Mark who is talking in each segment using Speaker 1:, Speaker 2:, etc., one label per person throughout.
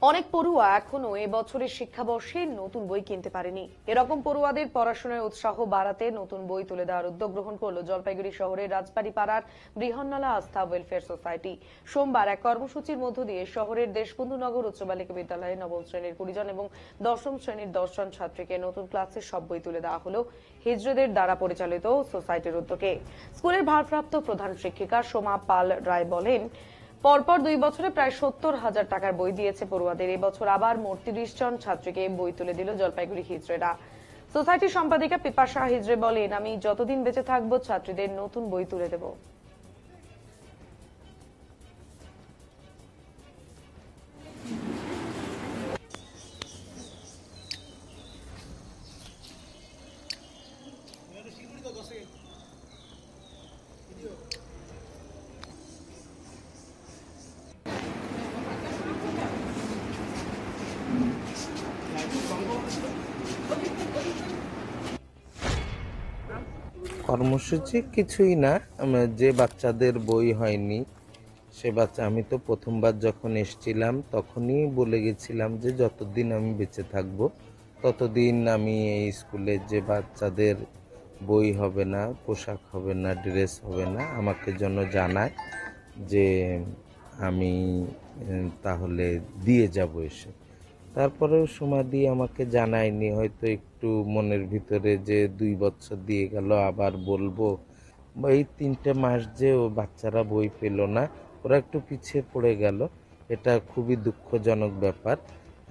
Speaker 1: অনেক পড়ুয়া এখনো এবছরের শিক্ষাবর্ষে নতুন বই কিনতে পারেনি। এরকম পড়ুয়াদের পড়াশোনার উৎসাহ বাড়াতে নতুন বই তুলে দেওয়ার উদ্যোগ গ্রহণ করলো জলপাইগুড়ি শহরের রাজবাড়ী পাড়ার বৃহন্নলা আস্থা ওয়েলফেয়ার সোসাইটি। সোমবার এক কর্মসূচির মধ্য দিয়ে শহরের দেশবন্ধুনগর উচ্চ বালিকা বিদ্যালয়ে নবম শ্রেণীর 20 জন এবং দশম শ্রেণীর 10 জন ছাত্রীকে নতুন ক্লাসের সব বই তুলে দেওয়া হলো হিজড়েদের দ্বারা পরিচালিত সোসাইটির উদ্যোগে। স্কুলের ভারপ্রাপ্ত প্রধান শিক্ষিকা সোমা পাল রায় বলেন, পরপর 2 বছরে প্রায় 70,000 টাকার বই দিয়েছে পড়ুয়াদের। এবছর আবার মোট 30 জন ছাত্রীকে বই তুলে দিল জলপাইগুড়ি হিজড়েরা। সোসাইটির সম্পাদিকা পিপাসা হিজড়ে বলেন, আমি যতদিন বেঁচে থাকবো ছাত্রীদের নতুন বই তুলে দেব।
Speaker 2: কর্মসূচি কিছুই না, যে বাচ্চাদের বই হয়নি সে বাচ্চা, আমি তো প্রথমবার যখন এসেছিলাম তখনই বলে গেছিলাম যে যতদিন আমি বেঁচে থাকব ততদিন আমি এই স্কুলের যে বাচ্চাদের বই হবে না, পোশাক হবে না, ড্রেস হবে না, আমাকে যেন জানায় যে আমি তাহলে দিয়ে যাব এসে। তারপরেও সমাধি আমাকে জানায়নি, হয়তো একটু মনের ভিতরে যে 2 বছর দিয়ে গেল আবার বলবো, বা এই 3টে মাস যে ও বাচ্চারা বই পেল না, ওরা একটু পিছিয়ে পড়ে গেল, এটা খুবই দুঃখজনক ব্যাপার।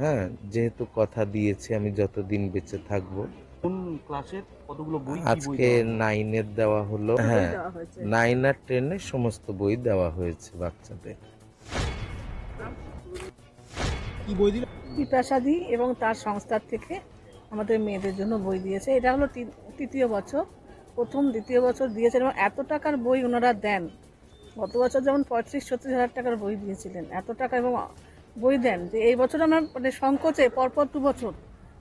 Speaker 2: হ্যাঁ, যেহেতু কথা দিয়েছি আমি যতদিন বেঁচে থাকবো।
Speaker 3: কোন ক্লাসের কতগুলো বই
Speaker 2: আজকে 9-এর দেওয়া হলো। হ্যাঁ, 9 আর 10-এর সমস্ত বই দেওয়া হয়েছে বাচ্চাদের।
Speaker 3: কি বই দিল?
Speaker 4: পিপাসাদি এবং তার সংস্থার থেকে আমাদের মেয়েদের জন্য বই দিয়েছে। এটা হলো তৃতীয় বছর, প্রথম দ্বিতীয় বছর দিয়েছেন এবং এত টাকার বই ওনারা দেন। গত বছর যেমন 35-36 হাজার টাকার বই দিয়েছিলেন, এত টাকা এবং বই দেন যে এই বছর আমরা মানে সংকোচে পরপর 2 বছর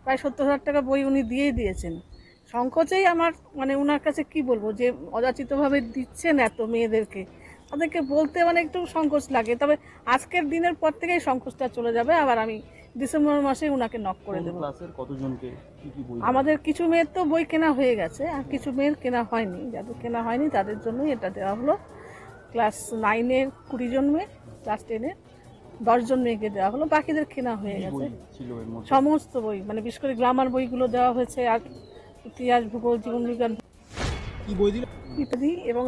Speaker 4: প্রায় 70,000 টাকা বই উনি দিয়েই দিয়েছেন। সংকোচেই আমার মানে ওনার কাছে কি বলবো, যে অযাচিতভাবে দিচ্ছেন এত মেয়েদেরকে, তাদেরকে বলতে মানে একটু সংকোচ লাগে। তবে আজকের দিনের পর থেকেই সংকোচটা চলে যাবে। আবার আমি ডিসেম্বর মাসে ওনাকে নক করে দেবো।
Speaker 3: ক্লাসের কতজনকে কি কি বই?
Speaker 4: আমাদের কিছু মেয়ের তো বই কেনা হয়ে গেছে, আর কিছু মেয়ের কেনা হয়নি। যাদের কেনা হয়নি তাদের জন্যই এটা দেওয়া হলো। ক্লাস 9-এর 20 জন মেয়ে, ক্লাস 10-এর 10 জন মেয়েকে দেওয়া হলো, বাকিদের কেনা হয়ে গেছে। সমস্ত বই, মানে বিশেষ করে গ্রামার বইগুলো দেওয়া হয়েছে, আর ইতিহাস, ভূগোল, জীবন বিজ্ঞান
Speaker 3: কি বই দিল
Speaker 4: ইত্যাদি এবং